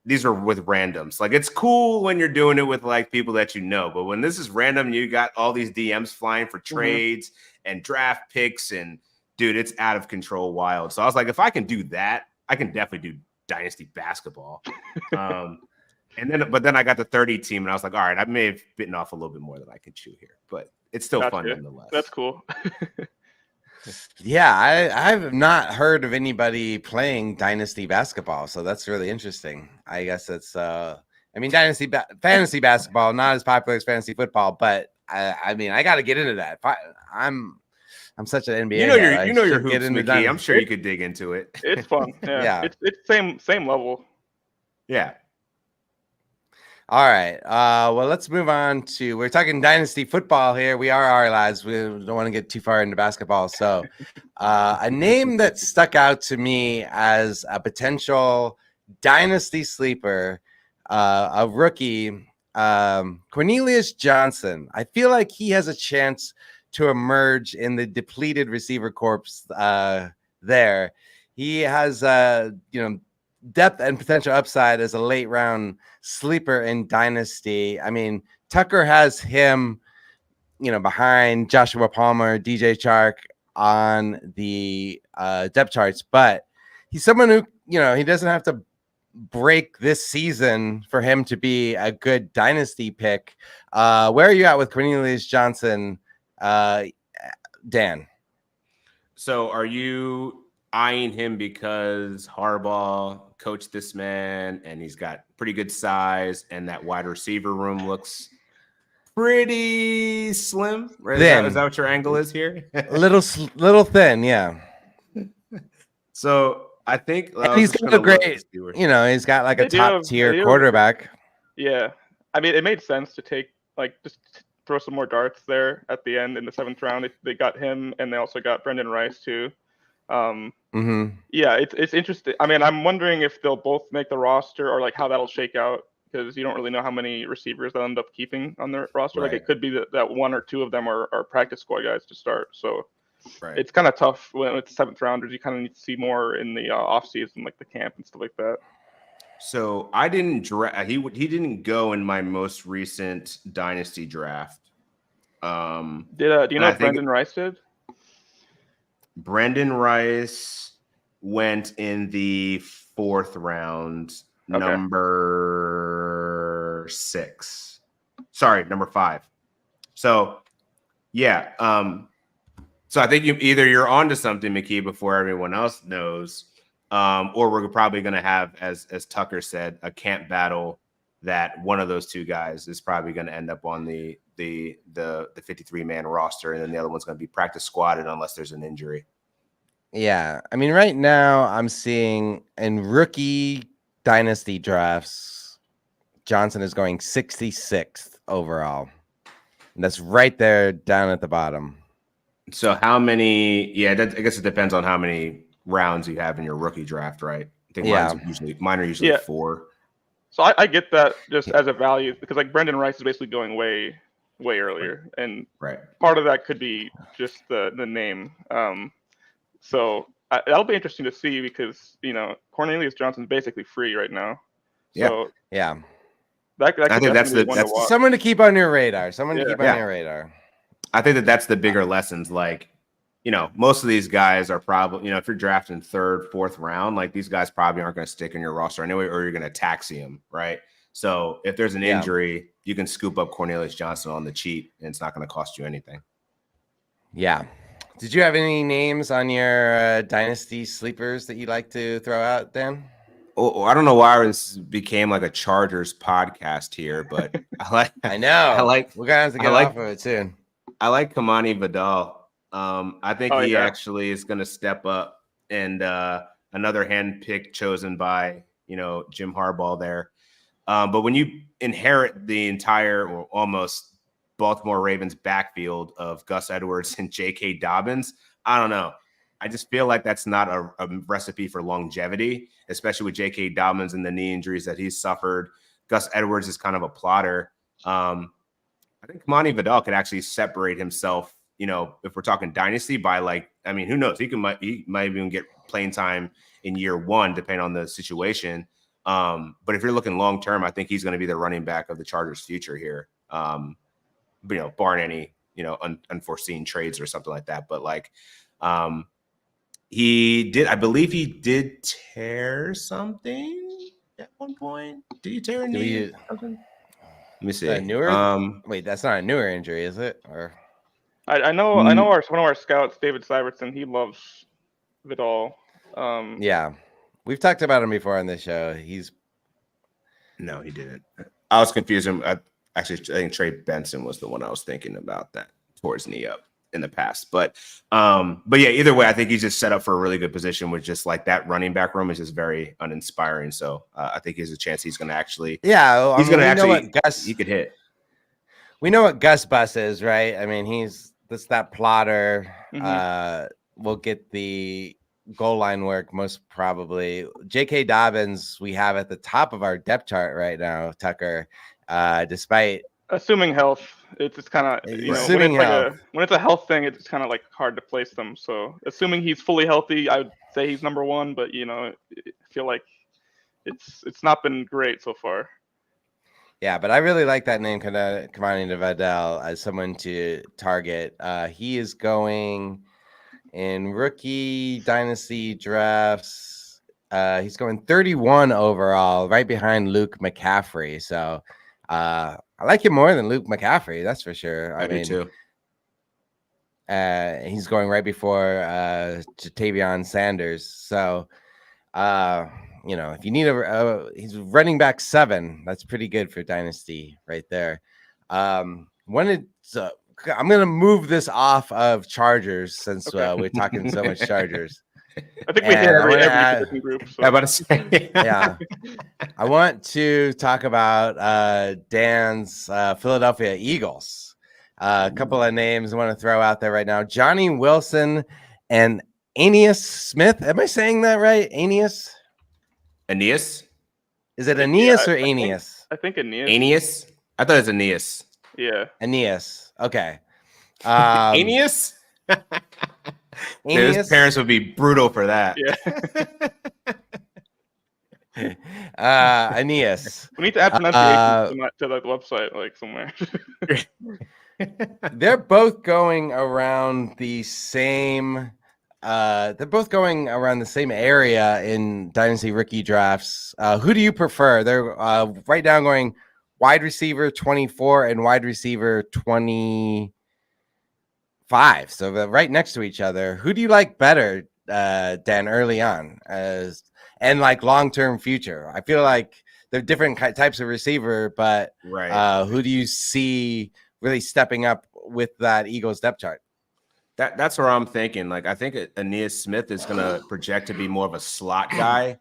these are with randoms. It's cool when you're doing it with people that but when this is random, you got all these DMs flying for trades and draft picks, and dude, it's out of control wild. So I was like, if I can do that, I can definitely do dynasty basketball. But then I got the 30 team, and I was like, all right, I may have bitten off a little bit more than I could chew here, but it's still fun nonetheless. That's cool. Yeah, I've not heard of anybody playing dynasty basketball, so that's really interesting. I guess it's dynasty fantasy basketball not as popular as fantasy football, but I got to get into that. I'm such an NBA. You know your hoops, McKee. I'm sure you could dig into it. It's fun. Yeah. It's same level. Yeah. All right. Well, let's move on to, we're talking dynasty football here. We are Ourlads. We don't want to get too far into basketball. So a name that stuck out to me as a potential dynasty sleeper, a rookie, Cornelius Johnson. I feel like he has a chance to emerge in the depleted receiver corps there. He has, depth and potential upside as a late round sleeper in dynasty. I mean, Tucker has him, behind Joshua Palmer, DJ Chark on the depth charts, but he's someone who, he doesn't have to break this season for him to be a good dynasty pick. Where are you at with Cornelius Johnson, Dan? So are you eyeing him because Harbaugh coached this man and he's got pretty good size and that wide receiver room looks pretty slim. Right? Is that what your angle is here? little thin, yeah. So I think he's got a great, he's got like a top tier quarterback. Yeah. I mean, it made sense to take just throw some more darts there at the end in the 7th round. They got him, and they also got Brendan Rice too. Yeah, it's interesting. I mean, I'm wondering if they'll both make the roster or how that'll shake out, because you don't really know how many receivers they'll end up keeping on their roster. Right. It could be that 1 or 2 of them are practice squad guys to start. So right. It's kind of tough when it's 7th rounders. You kind of need to see more in the off season, like the camp and stuff like that. So I didn't draft. He didn't go in my most recent dynasty draft. Do you know if Brendan Rice did? Brendan Rice went in the 4th round, number 6. Sorry, number 5. So yeah. So I think you're onto something, McKee, before everyone else knows. Or we're probably going to have, as Tucker said, a camp battle that one of those 2 guys is probably going to end up on the 53-man roster, and then the other one's going to be practice squatted unless there's an injury. Yeah, I mean, right now I'm seeing in rookie dynasty drafts, Johnson is going 66th overall, and that's right there down at the bottom. So how many? Yeah, I guess it depends on how many rounds you have in your rookie draft, right? I think mine are usually 4. So I get that just as a value, because Brendan Rice is basically going way earlier, and part of that could be just the name. So that'll be interesting to see, because Cornelius Johnson's basically free right now. So yeah. I think that's someone to keep on your radar. On your radar. I think that's the bigger lessons. Most of these guys are probably, if you're drafting 3rd, 4th round, these guys probably aren't going to stick in your roster anyway, or you're going to taxi them, right? So if there's an injury, you can scoop up Cornelius Johnson on the cheap, and it's not going to cost you anything. Yeah. Did you have any names on your dynasty sleepers that you'd like to throw out, Dan? Oh, I don't know why this became like a Chargers podcast here, but I know. We're gonna have to get off of it soon. I like Kamani Vidal. I think he actually is going to step up, and another handpick chosen by Jim Harbaugh there. But when you inherit the entire or almost Baltimore Ravens backfield of Gus Edwards and J.K. Dobbins, I don't know. I just feel like that's not a recipe for longevity, especially with J.K. Dobbins and the knee injuries that he's suffered. Gus Edwards is kind of a plotter. I think Kamani Vidal could actually separate himself, if we're talking dynasty, by who knows? He might even get playing time in year 1, depending on the situation. But if you're looking long term, I think he's going to be the running back of the Chargers' future here. Barring any unforeseen trades or something like that. But I believe he did tear something at one point. Did he tear a knee? Let me see. Wait, that's not a newer injury, is it? Or I know one of our scouts, David Syvertson, he loves Vidal. Yeah, we've talked about him before on this show. No, he didn't. I was confused. I think Trey Benson was the one I was thinking about that tore his knee up in the past. But yeah, either way, I think he's just set up for a really good position with just that running back room is just very uninspiring. So I think he's a chance he's going to actually. Yeah, he's going to actually. He could hit. We know what Gus Bus is, right? I mean, that's that plotter. We'll get the goal line work most probably. J.K. Dobbins, we have at the top of our depth chart right now, Tucker. Despite assuming health, it's kind of when it's a health thing, it's kind of hard to place them. So assuming he's fully healthy, I would say he's number 1. But I feel like it's not been great so far. Yeah, but I really like that name, Kamani Vidal, as someone to target. He is going in rookie dynasty drafts. He's going 31 overall, right behind Luke McCaffrey. So I like him more than Luke McCaffrey, that's for sure. I do too. He's going right before Jatavion Sanders. So, if you need he's running back 7. That's pretty good for Dynasty right there. I'm going to move this off of Chargers since we're talking so much Chargers. I think we hit every position group. So. I'm about to say, yeah. I want to talk about Dan's Philadelphia Eagles. A couple of names I want to throw out there right now: Johnny Wilson and Aeneas Smith. Am I saying that right? Aeneas? Aeneas? Is it Aeneas or Aeneas? I think Aeneas. Aeneas? I thought it was Aeneas. Yeah. Aeneas. Okay. Aeneas? His parents would be brutal for that. Yeah. Aeneas. We need to add pronunciation to the website, like somewhere. They're both going around the same. They're both going around the same area in Dynasty rookie drafts. Who do you prefer? They're right now going wide receiver 24 and wide receiver 25. So they're right next to each other. Who do you like better, Dan, early on and like long-term future? I feel like they're different types of receiver, but who do you see really stepping up with that Eagles depth chart? That's where I'm thinking. Like, I think Aeneas Smith is going to project to be more of a slot guy.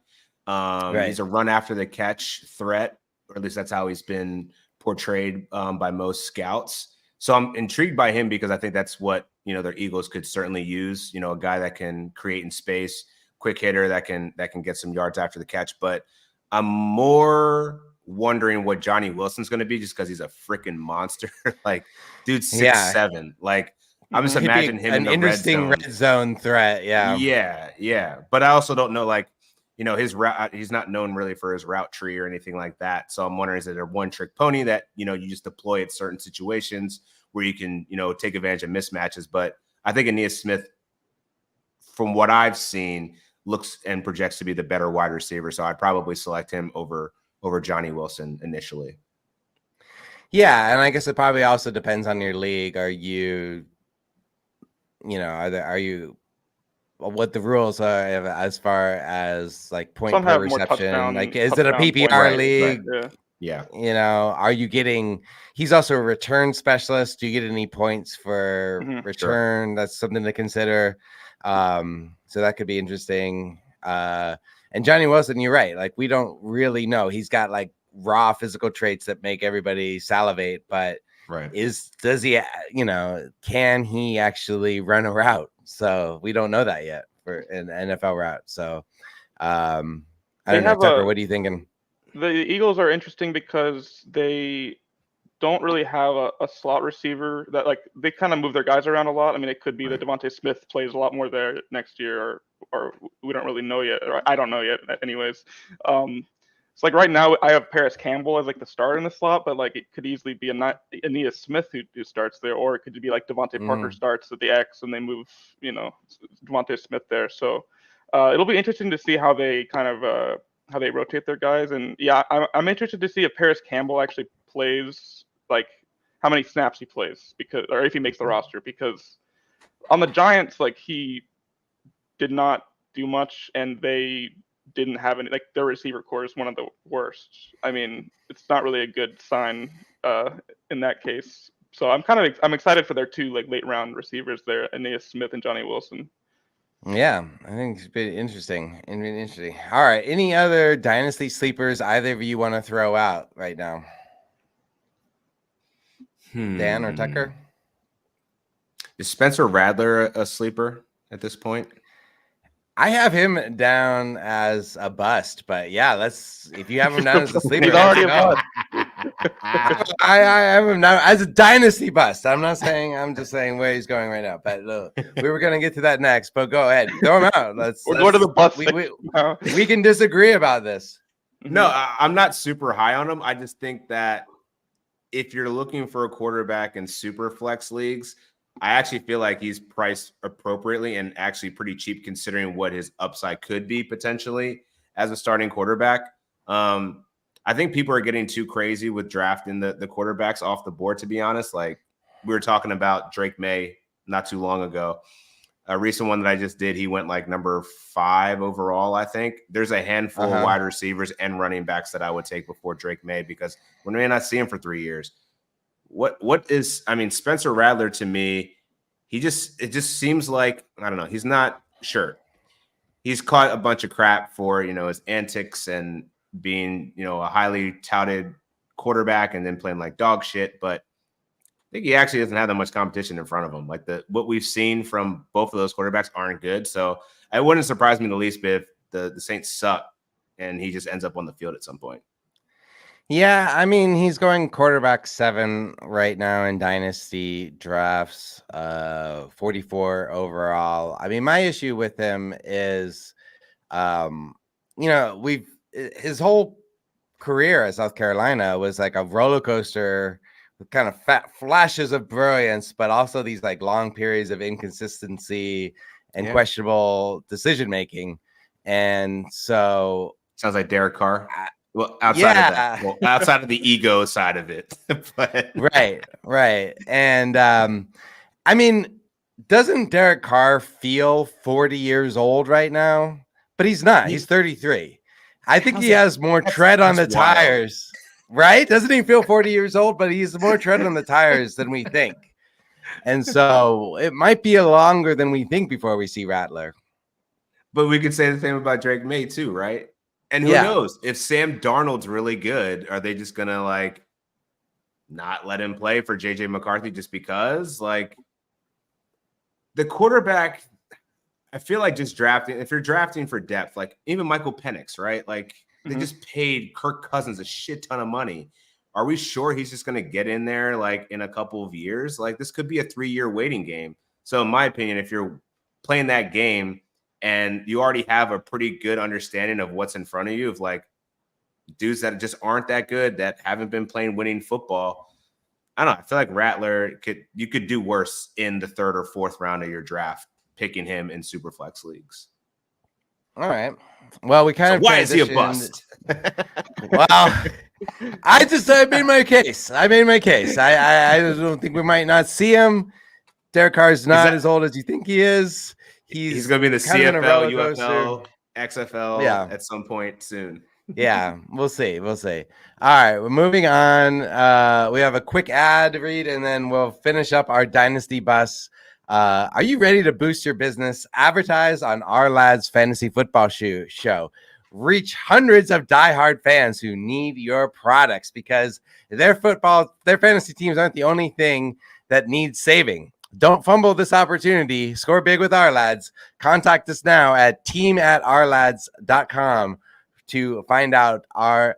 He's a run after the catch threat, or at least that's how he's been portrayed by most scouts. So I'm intrigued by him because I think that's what, their Eagles could certainly use, a guy that can create in space, quick hitter that can get some yards after the catch. But I'm more wondering what Johnny Wilson's going to be just because he's a freaking monster. Like, dude, 6'7". Like, I'm just imagining him in the interesting red zone threat. Yeah. But I also don't know, like, his route. He's not known really for his route tree or anything like that. So I'm wondering, is it a one-trick pony that you just deploy at certain situations where you can take advantage of mismatches? But I think Aeneas Smith, from what I've seen, looks and projects to be the better wide receiver. So I'd probably select him over Johnny Wilson initially. Yeah, and I guess it probably also depends on your league. Are you are you what the rules are as far as like point per reception? Like, is it a PPR league? Right. Yeah. Are you getting? He's also a return specialist. Do you get any points for return? Sure. That's something to consider. So that could be interesting. And Johnny Wilson, you're right. Like, we don't really know. He's got like raw physical traits that make everybody salivate, but does he, can he actually run a route? So we don't know that yet for an NFL route. So I don't know, Tucker, what are you thinking? The Eagles are interesting because they don't really have a slot receiver that, like, they kind of move their guys around a lot. I mean, it could be that Devontae Smith plays a lot more there next year, or we don't really know yet, or I don't know yet anyways. It's like right now I have Paris Campbell as like the starter in the slot, but like it could easily be Aeneas Smith who starts there, or it could be like Devontae Parker starts at the X and they move, Devontae Smith there. So it'll be interesting to see how they kind of how they rotate their guys. And yeah, I'm interested to see if Paris Campbell actually plays, like how many snaps he plays, or if he makes the roster, because on the Giants, like, he did not do much, and they didn't have any, like, their receiver core is one of the worst. I mean, it's not really a good sign in that case. So I'm excited for their two like late round receivers there, Aeneas Smith and Johnny Wilson. Yeah, I think it's been interesting. All right, any other dynasty sleepers either of you want to throw out right now? Dan or Tucker? Is Spencer Rattler a sleeper at this point? I have him down as a bust, but yeah, if you have him down as a sleeper, he's already a bust. I have him down as a dynasty bust. I'm just saying where he's going right now. But look, we were gonna get to that next, but go ahead, throw him out. We're going to the bust. We can disagree about this. No, I'm not super high on him. I just think that if you're looking for a quarterback in super flex leagues, I actually feel like he's priced appropriately and actually pretty cheap considering what his upside could be potentially as a starting quarterback. I think people are getting too crazy with drafting the quarterbacks off the board, to be honest. Like, we were talking about Drake May not too long ago. A recent one that I just did, he went like number 5 overall, I think. There's a handful of wide receivers and running backs that I would take before Drake May, because we may not see him for 3 years. Spencer Rattler, to me, it just seems like, I don't know, he's not sure. He's caught a bunch of crap for, his antics and being, a highly touted quarterback and then playing like dog shit, but I think he actually doesn't have that much competition in front of him. Like what we've seen from both of those quarterbacks aren't good. So it wouldn't surprise me the least bit if the Saints suck and he just ends up on the field at some point. Yeah, I mean, he's going quarterback 7 right now in dynasty drafts, 44 overall. I mean, my issue with him is, his whole career at South Carolina was like a roller coaster with kind of fat flashes of brilliance, but also these like long periods of inconsistency and questionable decision making. And so sounds like Derek Carr. Well, outside of that, outside of the ego side of it. But right. And I mean, doesn't Derek Carr feel 40 years old right now? But he's not. He's 33. I think he has more tread on the tires. Right? Doesn't he feel 40 years old? But he's more tread on the tires than we think. And so it might be longer than we think before we see Rattler. But we could say the same about Drake May too, right? And who knows? If Sam Darnold's really good, are they just going to like not let him play for JJ McCarthy just because? Like the quarterback, I feel like just drafting, if you're drafting for depth, like even Michael Penix, right? Like they just paid Kirk Cousins a shit ton of money. Are we sure he's just going to get in there like in a couple of years? Like this could be a 3-year waiting game. So in my opinion, if you're playing that game and you already have a pretty good understanding of what's in front of you, of like dudes that just aren't that good, that haven't been playing winning football, I don't know. I feel like Rattler you could do worse in the 3rd or 4th round of your draft, picking him in super flex leagues. All right. Well, we kind of why is he a bust? Well, I made my case. I don't think we might not see him. Derek Carr's not as old as you think he is. He's going to be in the CFL, UFL, XFL at some point soon. Yeah, we'll see. All right, we're moving on. We have a quick ad to read, and then we'll finish up our Dynasty Bus. Are you ready to boost your business? Advertise on Ourlads Fantasy Football Show. Reach hundreds of diehard fans who need your products, because their fantasy teams aren't the only thing that needs saving. Don't fumble this opportunity. Score big with Ourlads. Contact us now at team@ourlads.com to find out our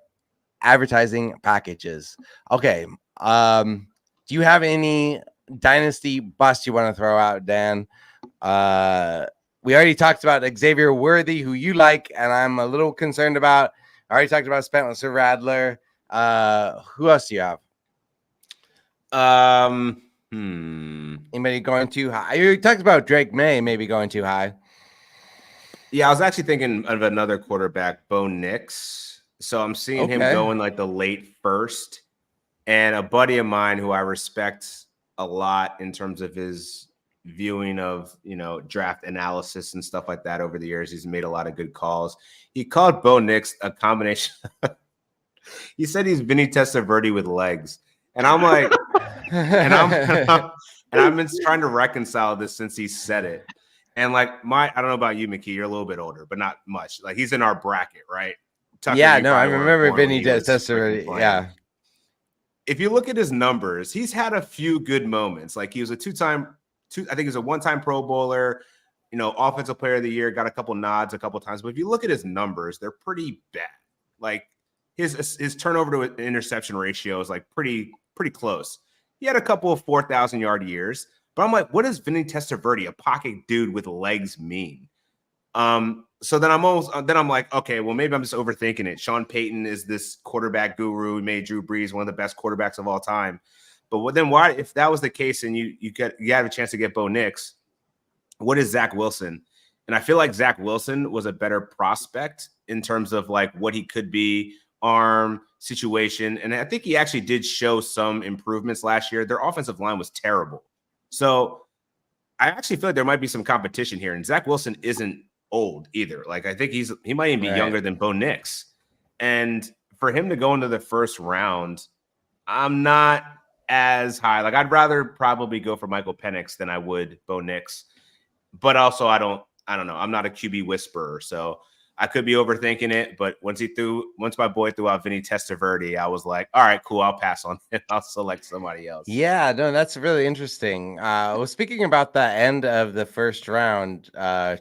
advertising packages. Okay. Do you have any dynasty bust you want to throw out, Dan? We already talked about Xavier Worthy, who you like, and I'm a little concerned about. I already talked about Spencer Rattler. Who else do you have? Anybody going too high? You talked about Drake May maybe going too high. Yeah, I was actually thinking of another quarterback, Bo Nix. So I'm seeing him going like the late 1st. And a buddy of mine who I respect a lot in terms of his viewing of, draft analysis and stuff like that over the years. He's made a lot of good calls. He called Bo Nix a combination. He said he's Vinny Testaverde with legs. And I'm like, and I've been trying to reconcile this since he said it. And like I don't know about you, McKee, you're a little bit older, but not much. Like he's in our bracket, right? Tucker, I remember Vinny Testaverde. Yeah. If you look at his numbers, he's had a few good moments. Like he was I think he's a 1-time Pro Bowler, offensive player of the year, got a couple nods a couple times. But if you look at his numbers, they're pretty bad. Like his turnover to interception ratio is like pretty close. He had a couple of 4,000-yard years, but I'm like, what does Vinny Testaverde, a pocket dude with legs, mean? So then I'm like, okay, well, maybe I'm just overthinking it. Sean Payton is this quarterback guru who made Drew Brees one of the best quarterbacks of all time. But then why, if that was the case and you have a chance to get Bo Nix, what is Zach Wilson? And I feel like Zach Wilson was a better prospect in terms of like what he could be, arm, situation. And I think he actually did show some improvements last year. Their offensive line was terrible. So I actually feel like there might be some competition here, and Zach Wilson isn't old either. Like I think he might even be younger than Bo Nix, and for him to go into the first round, I'm not as high. Like I'd rather probably go for Michael Penix than I would Bo Nix, but also I don't know. I'm not a QB whisperer, so I could be overthinking it. But once my boy threw out Vinny Testaverde, I was like, all right, cool. I'll pass on it. I'll select somebody else. Yeah, no, that's really interesting. Well, speaking about the end of the first round,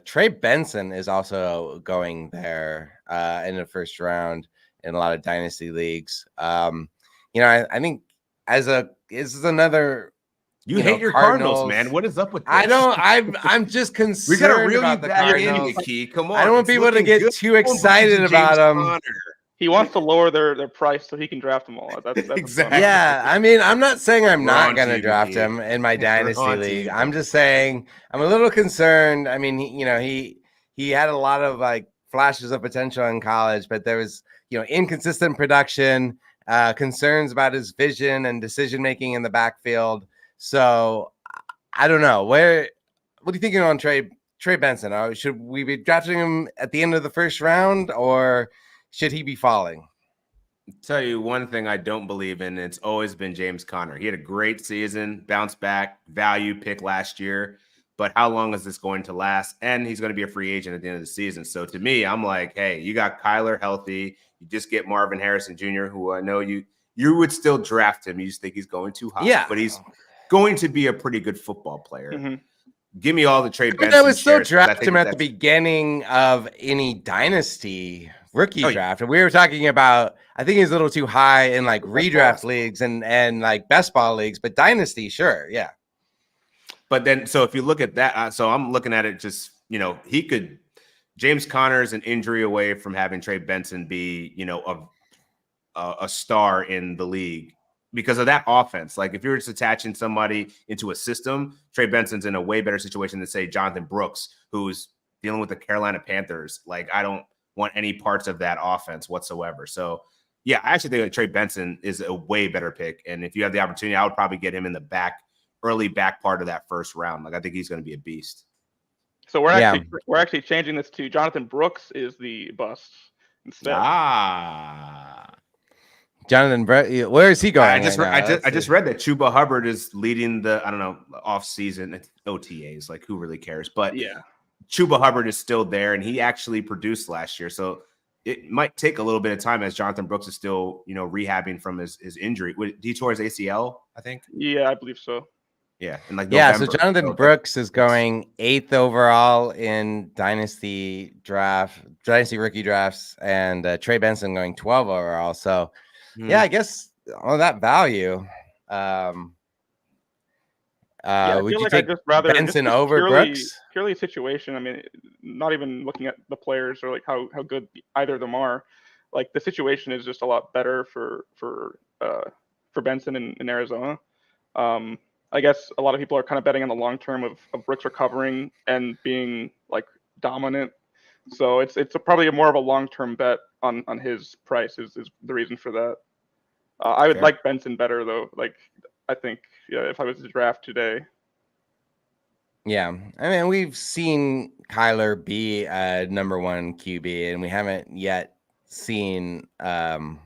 Trey Benson is also going there in the first round in a lot of dynasty leagues. I think this is another. You hate your Cardinals, man. What is up with this? I don't. I'm just concerned. We gotta reel about you the back in, Cardinals. McKee. Come on. I don't want people to get too excited about them. He wants to lower their price so he can draft them all. That's exactly. Yeah, I mean, I'm not saying I'm not going to draft him in my dynasty league. I'm just saying I'm a little concerned. I mean, he had a lot of like flashes of potential in college, but there was inconsistent production, concerns about his vision and decision making in the backfield. So I don't know. What are you thinking on Trey Benson? Should we be drafting him at the end of the first round, or should he be falling? I'll tell you one thing I don't believe in. It's always been James Conner. He had a great season, bounce back, value pick last year. But how long is this going to last? And he's going to be a free agent at the end of the season. So to me, I'm like, hey, you got Kyler healthy. You just get Marvin Harrison Jr., who I know you would still draft him. You just think he's going too high. Yeah. But he's going to be a pretty good football player. Mm-hmm. Give me all the Trey Benson. I would still draft him at the beginning of any dynasty rookie draft. And we were talking about, I think he's a little too high in like redraft leagues and like best ball leagues, but dynasty, sure. Yeah. But then, so if you look at that, so I'm looking at it just, James Conner's an injury away from having Trey Benson be, a star in the league because of that offense. Like if you're just attaching somebody into a system, Trey Benson's in a way better situation than say Jonathan Brooks, who's dealing with the Carolina Panthers. Like I don't want any parts of that offense whatsoever. So yeah, I actually think that Trey Benson is a way better pick. And if you have the opportunity, I would probably get him in the early back part of that first round. Like I think he's going to be a beast. So we're actually changing this to Jonathan Brooks is the bust instead. Jonathan Brooks, where is he going? I just read that Chuba Hubbard is leading the off season OTAs. Like who really cares? But yeah, Chuba Hubbard is still there, and he actually produced last year. So it might take a little bit of time as Jonathan Brooks is still rehabbing from his injury. He tore his ACL, I think. Yeah, I believe so. Yeah, in November. So Jonathan Brooks is going 8th overall in dynasty rookie drafts, and Trey Benson going 12 overall. So yeah, I guess all that value. Would you take Benson over Brooks? Purely a situation. I mean, not even looking at the players or like how good either of them are. Like the situation is just a lot better for Benson in Arizona. I guess a lot of people are kind of betting on the long term of Brooks recovering and being like dominant. So it's probably more of a long term bet on his price is the reason for that. I would like Benson better though. Like I think if I was to draft today. Yeah, I mean we've seen Kyler be a number 1 QB, and we haven't yet seen. Oh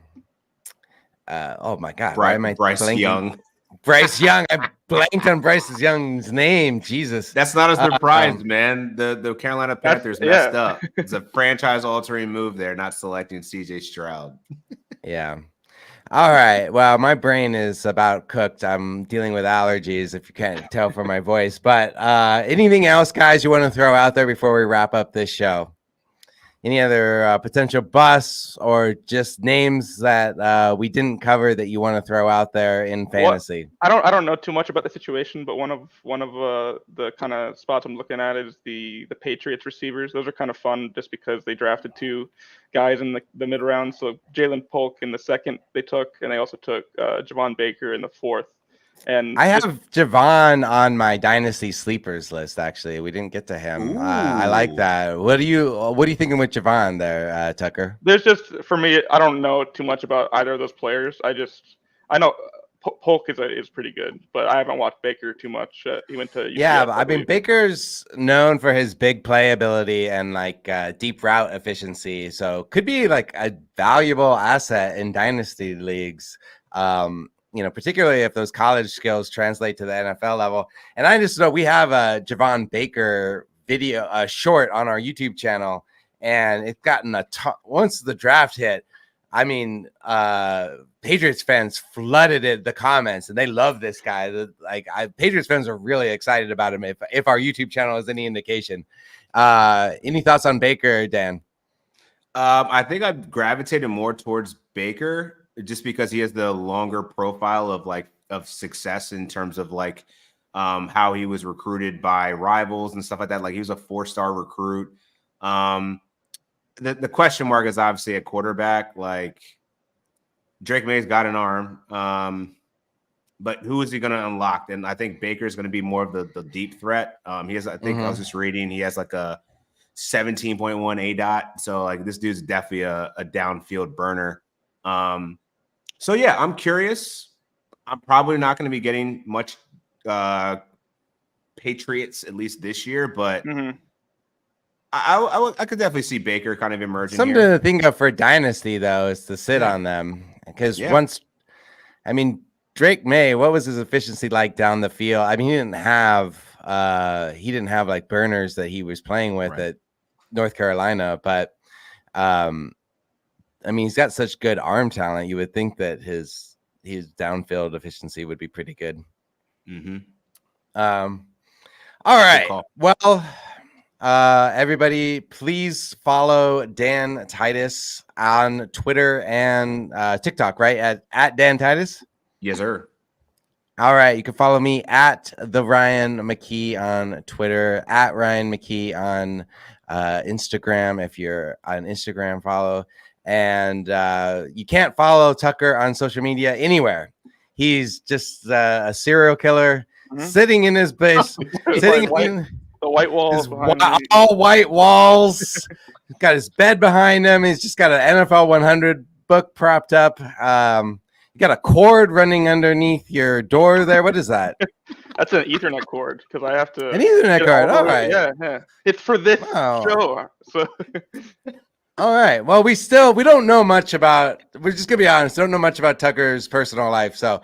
my God, Bryce Young. Bryce Young. I blanked on Bryce Young's name. Jesus. That's not a surprise, man. The Carolina Panthers messed up. It's a franchise-altering move there, not selecting CJ Stroud. Yeah. All right. Well, my brain is about cooked. I'm dealing with allergies, if you can't tell from my voice. But anything else, guys, you want to throw out there before we wrap up this show? Any other potential busts or just names that we didn't cover that you want to throw out there in fantasy? Well, I don't know too much about the situation, but one of the kind of spots I'm looking at is the Patriots receivers. Those are kind of fun just because they drafted 2 guys in the mid round. So Jalen Polk in the 2nd they took, and they also took Javon Baker in the 4th. And I have Javon on my dynasty sleepers list. Actually, we didn't get to him. I like that. What are you thinking with Javon there, Tucker? There's just for me, I don't know too much about either of those players. I know Polk is pretty good, but I haven't watched Baker too much. He went to UCF, Yeah, I mean believe. Baker's known for his big play ability and like deep route efficiency, so could be like a valuable asset in dynasty leagues. Particularly if those college skills translate to the NFL level. And I just know we have a Javon Baker video, short on our YouTube channel, and it's gotten a ton. Once the draft hit, I mean, Patriots fans flooded the comments, and they love this guy. Patriots fans are really excited about him. If our YouTube channel is any indication, any thoughts on Baker, Dan? I think I've gravitated more towards Baker just because he has the longer profile of success in terms of how he was recruited by rivals and stuff like that. Like he was a 4-star recruit. The question mark is obviously at quarterback. Like Drake May's got an arm, but who is he going to unlock? And I think Baker is going to be more of the deep threat. He has, I think I was just reading, he has like a 17.1 ADOT. So like this dude's definitely a downfield burner. So yeah, I'm curious. I'm probably not going to be getting much Patriots at least this year, but I could definitely see Baker kind of emerging. Something here to think of for dynasty though is to sit on them, because Drake May, what was his efficiency like down the field? I mean, he didn't have like burners that he was playing with at North Carolina, but I mean, he's got such good arm talent. You would think that his downfield efficiency would be pretty good. All right. Well, everybody, please follow Dan Titus on Twitter and TikTok, right? At Dan Titus. Yes, sir. All right. You can follow me at the Ryan McKee on Twitter, at Ryan McKee on Instagram. If you're on Instagram, follow. And you can't follow Tucker on social media anywhere. He's just a serial killer sitting in his base, sitting in the white walls, all white walls. He's got his bed behind him. He's just got an NFL 100 book propped up. You got a cord running underneath your door there. What is that? That's an Ethernet cord because I have to. An Ethernet cord. All right. Yeah. It's for this show. So. All right. Well, we don't know much about. We're just gonna be honest. Don't know much about Tucker's personal life. So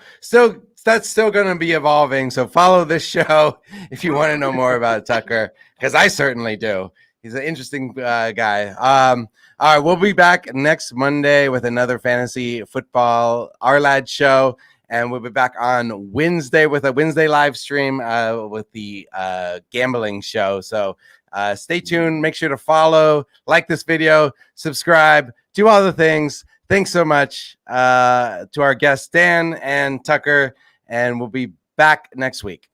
that's still going to be evolving. So follow this show if you want to know more about Tucker, because I certainly do. He's an interesting guy. All right, we'll be back next Monday with another fantasy football Ourlads show, and we'll be back on Wednesday with a Wednesday live stream with the gambling show. So stay tuned. Make sure to follow, like this video, subscribe, do all the things. Thanks so much to our guests, Dan and Tucker, and we'll be back next week.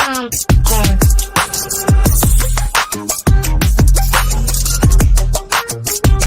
Come.